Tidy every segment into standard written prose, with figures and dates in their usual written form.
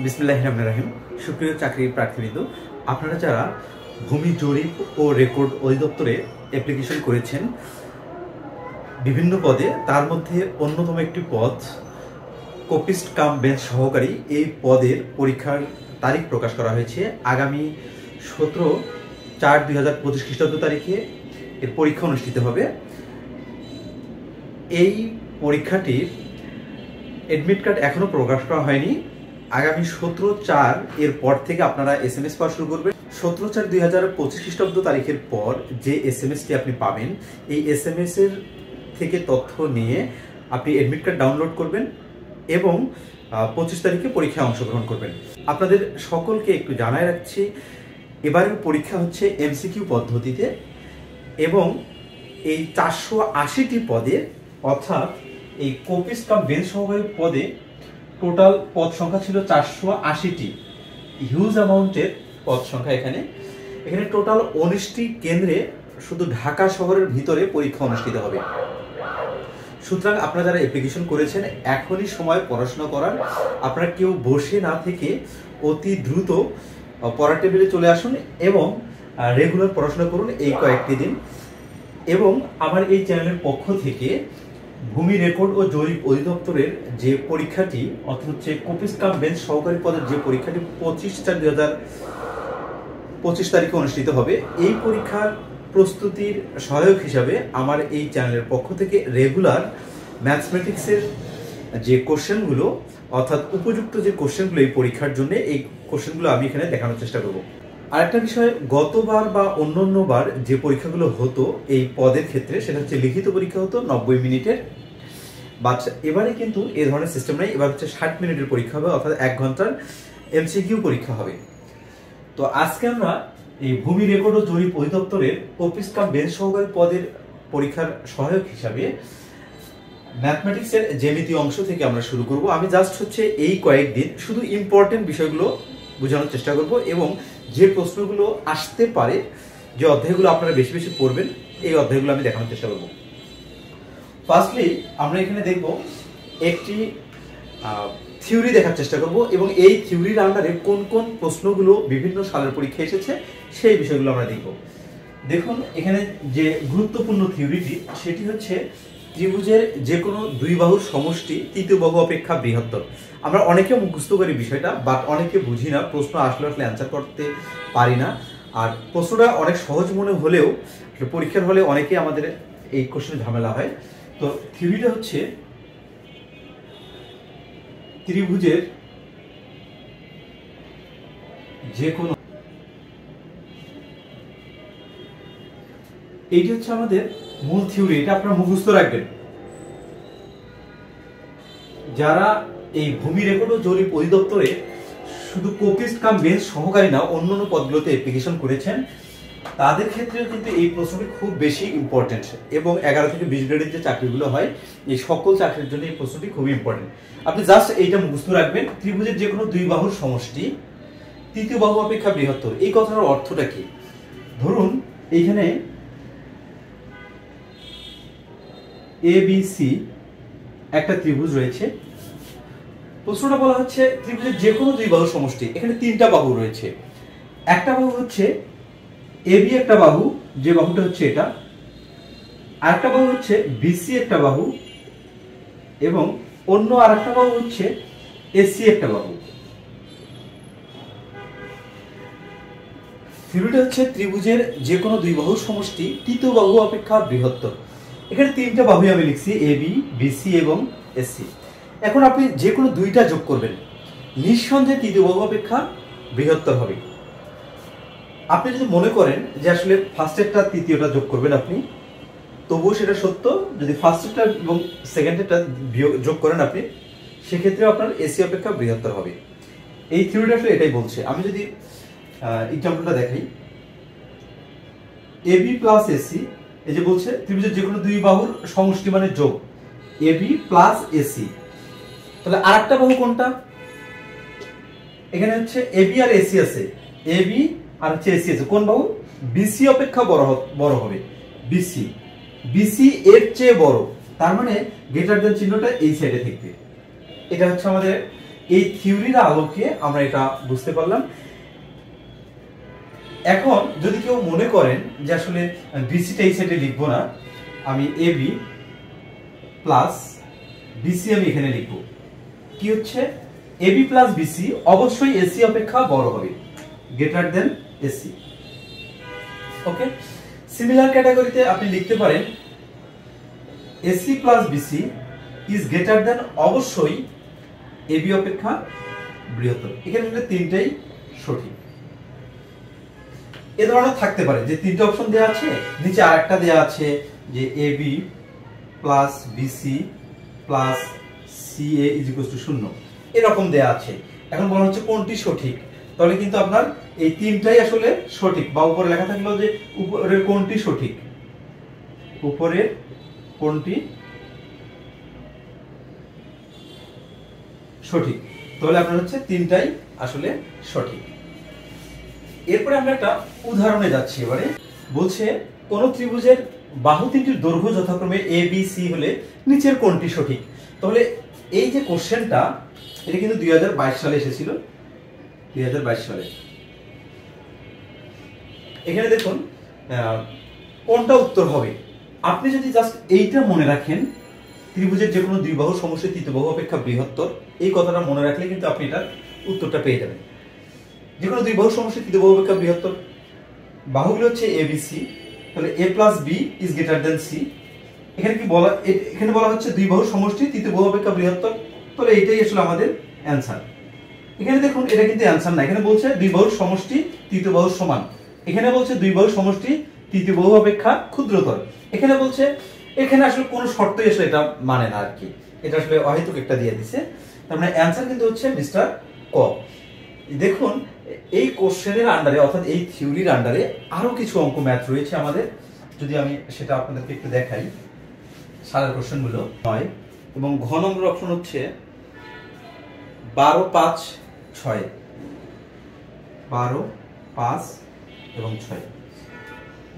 বিসমিল্লাহির রহমানির রহিম। সুপ্রিয় চাকরি প্রার্থীবৃন্দ, আপনারা যারা ভূমি জরিপ ও রেকর্ড অধিদপ্তরে অ্যাপ্লিকেশন করেছেন বিভিন্ন পদে, তার মধ্যে অন্যতম একটি পদ কপিস্ট কাম বেঞ্চ সহকারী। এই পদের পরীক্ষার তারিখ প্রকাশ করা হয়েছে আগামী 17/4/2025 খ্রিস্টাব্দ তারিখে এর পরীক্ষা অনুষ্ঠিত হবে। এই পরীক্ষাটির অ্যাডমিট কার্ড এখনো প্রকাশ করা হয়নি। আগামী 17/4 এর পর থেকে আপনারা SMS পাওয়া শুরু করবেন। 17/4/2025 খ্রিস্টাব্দ তারিখের পর যে SMSটি আপনি পাবেন, এই SMS এর থেকে তথ্য নিয়ে আপনি অ্যাডমিট কার্ড ডাউনলোড করবেন এবং 25 তারিখে পরীক্ষায় অংশগ্রহণ করবেন। আপনাদের সকলকে একটু জানায় রাখছি, এবারের পরীক্ষা হচ্ছে MCQ পদ্ধতিতে এবং এই 480টি পদে, অর্থাৎ এই কপিস্ট কাম বেঞ্চ সহকারী পদে টোটাল পদ সংখ্যা ছিল 480টি। হিউজ অ্যামাউন্টের পদ সংখ্যা। এখানে টোটাল 19টি কেন্দ্রে শুধু ঢাকা শহরের ভিতরে পরীক্ষা অনুষ্ঠিত হবে। সুতরাং আপনারা যারা অ্যাপ্লিকেশন করেছেন, এখনই সময় পড়াশোনা করার। আপনারা কেউ বসে না থেকে অতি দ্রুত পড়ার টেবিলে চলে আসুন এবং রেগুলার পড়াশোনা করুন এই কয়েকটি দিন। এবং আমার এই চ্যানেলের পক্ষ থেকে ভূমি রেকর্ড ও জরিপ অধিদপ্তরের যে পরীক্ষাটি, অর্থাৎ হচ্ছে কপিস্ট কাম বেঞ্চ সহকারী পদের যে পরীক্ষাটি 25/4/2025 তারিখে অনুষ্ঠিত হবে, এই পরীক্ষার প্রস্তুতির সহায়ক হিসাবে আমার এই চ্যানেলের পক্ষ থেকে রেগুলার ম্যাথমেটিক্সের যে কোশ্চেনগুলো, অর্থাৎ উপযুক্ত যে কোশ্চেনগুলো এই পরীক্ষার জন্য, এই কোশ্চেনগুলো আমি এখানে দেখানোর চেষ্টা করব। আরেকটা বিষয়, গতবার বা অন্যান্যবার যে পরীক্ষাগুলো হতো এই পদের ক্ষেত্রে, সেটা হচ্ছে লিখিত পরীক্ষা হতো 90 মিনিটের। বাট এবারে কিন্তু এ ধরনের সিস্টেম নাই। এবার হচ্ছে 60 মিনিটের পরীক্ষা হবে, অর্থাৎ 1 ঘন্টার MCQ পরীক্ষা হবে। তো আজকে আমরা এই ভূমি রেকর্ড ও জরিপ অধিদপ্তরের কপিস্ট কাম বেঞ্চ সহকারী পদের পরীক্ষার সহায়ক হিসাবে ম্যাথমেটিক্সের জ্যামিতীয় অংশ থেকে আমরা শুরু করব। আমি জাস্ট হচ্ছে এই কয়েকদিন শুধু ইম্পর্টেন্ট বিষয়গুলো বোঝানোর চেষ্টা করব এবং যে প্রশ্নগুলো আসতে পারে, যে অধ্যায়গুলো আপনারা বেশি বেশি পড়বেন, এই অধ্যায়গুলো আমি দেখানোর চেষ্টা করব। ফার্স্টলি আমরা এখানে দেখব একটি থিওরি দেখার চেষ্টা করব এবং এই থিওরির আন্ডারে কোন কোন প্রশ্নগুলো বিভিন্ন সালের পরীক্ষা এসেছে সেই বিষয়গুলো আমরা দেখব। দেখুন, এখানে যে গুরুত্বপূর্ণ থিওরিটি, সেটি হচ্ছে ত্রিভুজের যে কোনো দুই বাহুর সমষ্টি তৃতীয় বাহু অপেক্ষা বৃহত্তর। আমরা অনেকে মুখস্থ করি বিষয়টা, বাট অনেকে বুঝি না, প্রশ্ন আসলে অ্যান্সার করতে পারি না। আর প্রশ্নটা অনেক সহজ মনে হলেও পরীক্ষার হলে অনেকে আমাদের এই কোশ্চেনে ঝামেলা হয়। তো থিওরিটা হচ্ছে ত্রিভুজের যে কোনো, এইটি হচ্ছে আমাদের মূল থিওরি। এটা আপনারা মুখস্থ রাখবেন। যারা এই ভূমি রেকর্ড ও জরিপ অধিদপ্তরে শুধু কপিস্ট কাম বেঞ্চ সহকারী না, অন্যান্য পদগুলোতে অ্যাপ্লিকেশন করেছেন, তাদের ক্ষেত্রেও কিন্তু এই প্রশ্নটি খুব বেশি ইম্পর্টেন্ট এবং 11 থেকে 20 গ্রেডের যে চাকরিগুলো হয়, এই সকল চাকরির জন্য এই প্রশ্নটি খুবই ইম্পর্টেন্ট। আপনি জাস্ট এইটা মুখস্থ রাখবেন, ত্রিভুজের যে কোনো দুই বাহুর সমষ্টি তৃতীয় বাহু অপেক্ষা বৃহত্তর। এই কথাটার অর্থটা কি? ধরুন এইখানে ABC একটা ত্রিভুজ রয়েছে। প্রশ্নটা বলা হচ্ছে ত্রিভুজের যে কোনো দুই বাহুর সমষ্টি। এখানে 3টা বাহু রয়েছে। একটা বাহু হচ্ছে AB একটা বাহু, যে বাহুটা হচ্ছে এটা। আরেকটা বাহু হচ্ছে BC একটা বাহু এবং অন্য আরেকটা বাহু হচ্ছে AC একটা বাহু। থিওরিটা হচ্ছে ত্রিভুজের যে কোনো দুই বাহুর সমষ্টি তৃতীয় বাহু অপেক্ষা বৃহত্তর। এখানে 3টা বাহুই আমি লিখছি, AB, BC এবং AC। এখন আপনি যে কোনো দুইটা যোগ করবেন, নিঃসন্দেহে তৃতীয় বাহু অপেক্ষা বৃহত্তর হবে। আপনি যদি মনে করেন যে আসলে ফার্স্টেরটা তৃতীয়টা যোগ করবেন আপনি, তবুও সেটা সত্য। যদি ফার্স্টেরটা এবং সেকেন্ডেরটা যোগ করেন আপনি, সেক্ষেত্রে আপনার AC অপেক্ষা বৃহত্তর হবে। এই থিওরিটা আসলে এটাই বলছে। আমি যদি এক্সাম্পলটা দেখাই, AB প্লাস AC, এই যে বলছে ত্রিভুজের যে কোনো দুই বাহুর সমষ্টি মানে যোগ, AB প্লাস AC। তাহলে আরেকটা বাহু কোনটা? এখানে হচ্ছে AB আর AC আছে, AB আর হচ্ছে AC আছে। কোন বাহু? BC অপেক্ষা বড় হবে, BC এর চেয়ে বড়, তার মানে গ্রেটার দেন চিহ্নটা এই সাইডে থাকবে। এটা হচ্ছে আমাদের এই থিওরির আলোকে আমরা এটা বুঝতে পারলাম। এখন যদি কেউ মনে করেন যে আসলে বিসিটা এই সাইডে লিখবো না, আমি এবি প্লাস বিসি আমি এখানে লিখবো, কি হচ্ছে এবি প্লাস বিসি অবশ্যই এসি অপেক্ষা বড় হবে, greater than AC. Okay, similar ক্যাটাগরিতে আপনি লিখতে পারেন AC plus BC is greater than অবশ্যই এবি অপেক্ষা বৃহত্তর। এখানে তিনটাই সঠিক। এ ধরনের থাকতে পারে যে তিনটা অপশন দেওয়া আছে, নিচে আরেকটা দেওয়া আছে যে AB plus BC plus CA is equal to 0, এরকম দেওয়া আছে। এখন বলা হচ্ছে কোনটি সঠিক, তাহলে কিন্তু আপনার এই তিনটাই আসলে সঠিক, বা উপরে লেখা থাকলো যে উপরের কোনটি সঠিক, উপরের কোনটি সঠিক, তাহলে আপনার হচ্ছে তিনটাই আসলে সঠিক। এরপরে আমরা একটা উদাহরণে যাচ্ছি। এবারে বলছে কোন ত্রিভুজের বাহু তিনটির দৈর্ঘ্য যথাক্রমে এ বি সি হলে নিচের কোনটি সঠিক। তাহলে এই যে কোশ্চেনটা, এটা কিন্তু 2022 সালে এসেছিল, 2022 সালে। এখানে দেখুন কোনটা উত্তর হবে। আপনি যদি জাস্ট এইটা মনে রাখেন, ত্রিভুজের যে কোনো দুই বাহু সমষ্টি তৃতীয় বাহু অপেক্ষা বৃহত্তর, এই কথাটা মনে রাখলে কিন্তু আপনি এটার উত্তরটা পেয়ে যাবেন। যে কোনো দুই বাহু সমষ্টি তৃতীয় বাহু অপেক্ষা বৃহত্তর, বাহুগুলো হচ্ছে এ বি সি, তাহলে A plus B is greater than C. এখানে কি বলা, এখানে বলা হচ্ছে দুই বাহু সমষ্টি তৃতীয় বাহু অপেক্ষা বৃহত্তর, তাহলে এটাই আসলে আমাদের অ্যান্সার। এখানে দেখুন এটা কিন্তু অ্যান্সার না, এখানে বলছে দুই বাহুর সমষ্টি তৃতীয় বাহুর সমান, এখানে বলছে দুই বাহুর সমষ্টি তৃতীয় বাহু অপেক্ষা ক্ষুদ্রতর, এখানে বলছে, এখানে আসলে কোনো শর্তই আসলে এটা মানে না আর কি, এটা আসলে অহেতুক একটা দিয়ে দিছে। তার মানে অ্যান্সার কিন্তু হচ্ছে মিস্টার ক। দেখুন এই কোশ্চেনের আন্ডারে অর্থাৎ এই থিওরির আন্ডারে আরো কিছু অঙ্ক ম্যাথ রয়েছে আমাদের, যদি আমি সেটা আপনাদেরকে একটু দেখাই। সারের কোশ্চেনগুলো হয় এবং ঘ নম্বর অপশন হচ্ছে 12, 5, 6, 12, 5 এবং 6।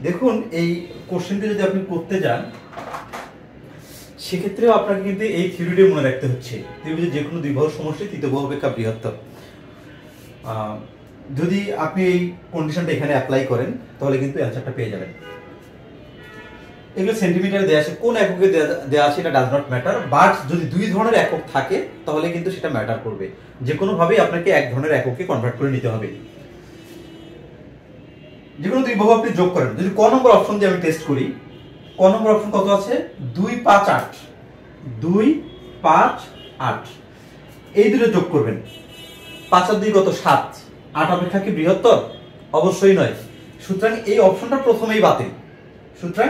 দেখুন এই কোশ্চেনটি যদি আপনি করতে যান, সেক্ষেত্রেও আপনাকে কিন্তু এই থিওরিটি মনে রাখতে হচ্ছে, ত্রিভুজের যে কোনো দুই বাহুর সমষ্টি তৃতীয় বাহু অপেক্ষা বৃহত্তর। যদি আপনি এই কন্ডিশনটা এখানে অ্যাপ্লাই করেন তাহলে কিন্তু অ্যান্সারটা পেয়ে যাবেন। এগুলো সেন্টিমিটারে দেওয়া আছে, কোন এককে দেওয়া আছে এটা ডাজ নট ম্যাটার, বাট যদি দুই ধরনের একক থাকে তাহলে কিন্তু সেটা ম্যাটার করবে। যে কোনো ভাবেই আপনাকে এক ধরনের এককে কনভার্ট করে নিতে হবে। যে কোনো দুই বাহু আপনি যোগ করেন, যদি ক নম্বর অপশন দিয়ে আমি টেস্ট করি, ক নম্বর অপশন কত আছে, 2, 5, 8, 2, 5, 8, এই দুটো যোগ করবেন, 5 আর 2 কত, 7, 8 অপেক্ষা কি বৃহত্তর? অবশ্যই নয়। সুতরাং এই অপশনটা প্রথমেই বাতিল, সুতরাং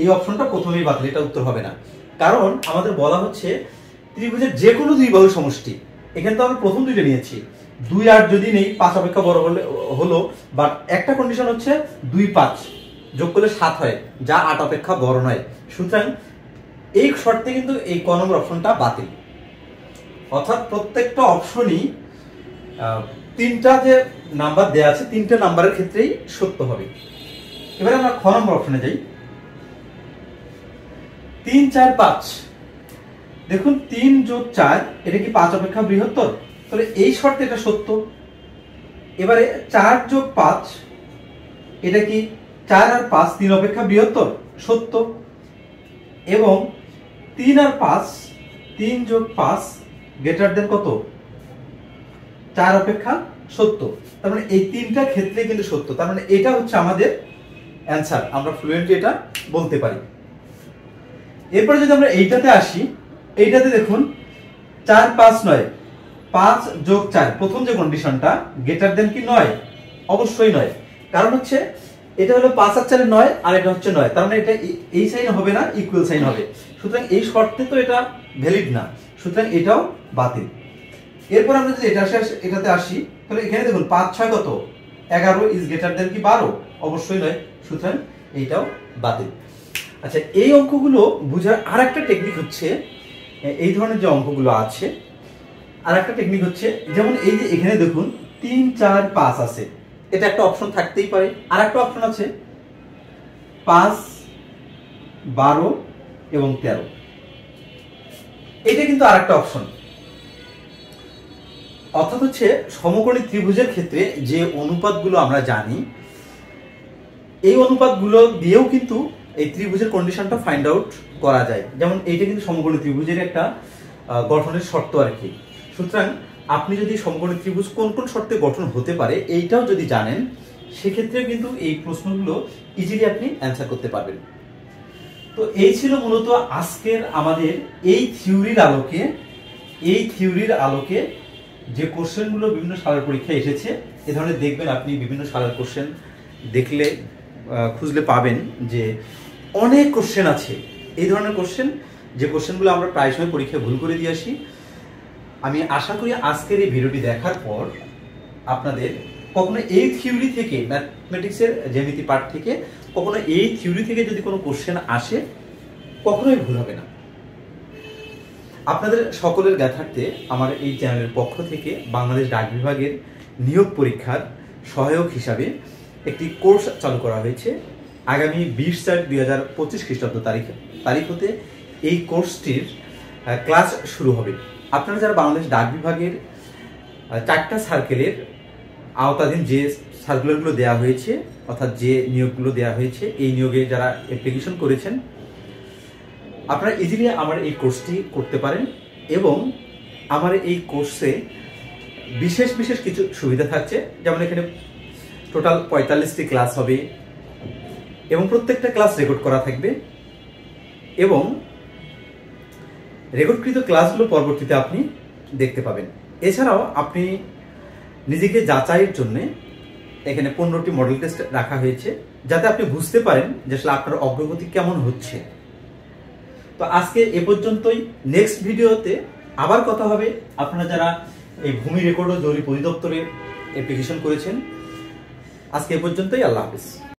এই অপশনটা প্রথমেই বাতিল, এটা উত্তর হবে না। কারণ আমাদের বলা হচ্ছে ত্রিভুজের যে কোনো দুই বাহু সমষ্টি, এখানে তো আমরা প্রথম দুইটা নিয়েছি, 2, 8 যদি নেই 5 অপেক্ষা বড় হলো, বাট একটা কন্ডিশন হচ্ছে 2, 5 যোগ করলে 7 হয়, যা 8 অপেক্ষা বড় নয়। সুতরাং এই শর্তে কিন্তু এই ক নম্বর অপশনটা বাতিল, অর্থাৎ প্রত্যেকটা অপশনই তিনটা যে নাম্বার দেয়া আছে তিনটা নাম্বারের ক্ষেত্রেই সত্য হবে। এবারে আমরা খ নম্বর অপশনে যাই। 3, 4, 5, দেখুন 3 যোগ 4 এটা কি 5 অপেক্ষা বৃহত্তর? তাহলে এই শর্তে এটা সত্য। এবারে 4 যোগ 5 এটা কি 4 আর 5 3 অপেক্ষা বৃহত্তর? সত্য। এবং 3 আর 5, 3 যোগ 5 গ্রেটার দেন কত? 4 অপেক্ষা সত্য। তার মানে এই তিনটা ক্ষেত্রে কিন্তু সত্য, তার মানে এটা হচ্ছে আমাদের অ্যান্সার, আমরা ফ্লুয়েন্টলি এটা বলতে পারি। এরপরে যদি আমরা এইটাতে আসি, এইটাতে দেখুন 4, 5, 9, 5 যোগ 4 প্রথম যে কন্ডিশনটা গ্রেটার দেন কি 9? অবশ্যই নয়, কারণ হচ্ছে এটা হলো 5 আর 4 9 আর এটা হচ্ছে 9, তার মানে এটা এই সাইন হবে না, ইকুয়াল সাইন হবে। সুতরাং এই শর্তে তো এটা ভ্যালিড না, সুতরাং এটাও বাতিল। এরপর আমরা যদি এটাতে আসি, তাহলে এখানে দেখুন 5, 6 কত? 11 ইজ গ্রেটার দেন কি 12? অবশ্যই নয়, সুতরাং এইটাও বাতিল। আচ্ছা, এই অঙ্কগুলো বোঝার আরেকটা টেকনিক হচ্ছে, এই ধরনের যে অঙ্কগুলো আছে আরেকটা টেকনিক হচ্ছে, যেমন এই যে এখানে দেখুন 3, 4, 5 আছে, এটা একটা অপশন থাকতেই পারে। আরেকটা অপশন আছে 5, 12 এবং 13, এটা কিন্তু আরেকটা অপশন। অর্থাৎ হচ্ছে সমকোণী ত্রিভুজের ক্ষেত্রে যে অনুপাতগুলো আমরা জানি, এই অনুপাতগুলো দিয়েও কিন্তু এই ত্রিভুজের কন্ডিশনটা ফাইন্ড আউট করা যায়। যেমন এইটা কিন্তু সমকোণী ত্রিভুজের একটা গঠনের শর্ত আর কি। সুতরাং আপনি যদি সমকোণী ত্রিভুজ কোন কোন শর্তে গঠন হতে পারে এইটাও যদি জানেন, সেক্ষেত্রে কিন্তু এই প্রশ্নগুলো ইজিলি আপনি অ্যান্সার করতে পারবেন। তো এই ছিল মূলত আজকের আমাদের এই থিওরির আলোকে যে কোশ্চেনগুলো বিভিন্ন সালের পরীক্ষায় এসেছে। এ ধরনের দেখবেন আপনি বিভিন্ন সালের কোশ্চেন দেখলে খুঁজলে পাবেন যে অনেক কোশ্চেন আছে এই ধরনের কোশ্চেন, যে কোশ্চেনগুলো আমরা প্রায় সময় পরীক্ষায় ভুল করে দিয়ে আসি। আমি আশা করি আজকের এই ভিডিওটি দেখার পর আপনাদের কখনো এই থিওরি থেকে, ম্যাথমেটিক্সের জ্যামিতি পার্ট থেকে কখনো এই থিওরি থেকে যদি কোনো কোশ্চেন আসে, কখনোই ভুল হবে না। আপনাদের সকলের জ্ঞাতার্থে আমার এই চ্যানেলের পক্ষ থেকে বাংলাদেশ ডাক বিভাগের নিয়োগ পরীক্ষার সহায়ক হিসাবে একটি কোর্স চালু করা হয়েছে। আগামী 20/4/2025 খ্রিস্টাব্দ তারিখ হতে এই কোর্সটির ক্লাস শুরু হবে। আপনারা যারা বাংলাদেশ ডাক বিভাগের 4টা সার্কেলের আওতাধীন যে সার্কুলারগুলো দেওয়া হয়েছে, অর্থাৎ যে নিয়োগগুলো দেওয়া হয়েছে, এই নিয়োগে যারা অ্যাপ্লিকেশন করেছেন, আপনারা ইজিলি আমার এই কোর্সটি করতে পারেন। এবং আমার এই কোর্সে বিশেষ কিছু সুবিধা থাকছে। যেমন এখানে টোটাল 45টি ক্লাস হবে এবং প্রত্যেকটা ক্লাস রেকর্ড করা থাকবে, এবং রেকর্ডকৃত ক্লাসগুলো পরবর্তীতে আপনি দেখতে পাবেন। এছাড়াও আপনি নিজেকে যাচাইয়ের জন্য এখানে 15টি মডেল টেস্ট রাখা হয়েছে, যাতে আপনি বুঝতে পারেন যে আসলে আপনার অগ্রগতি কেমন হচ্ছে। তো আজকে এ পর্যন্তই। নেক্সট ভিডিওতে আবার কথা হবে। আপনারা যারা এই ভূমি রেকর্ড ও জরিপ অধিদপ্তরে অ্যাপ্লিকেশন করেছেন, আজকে এ পর্যন্তই। আল্লাহ হাফেজ।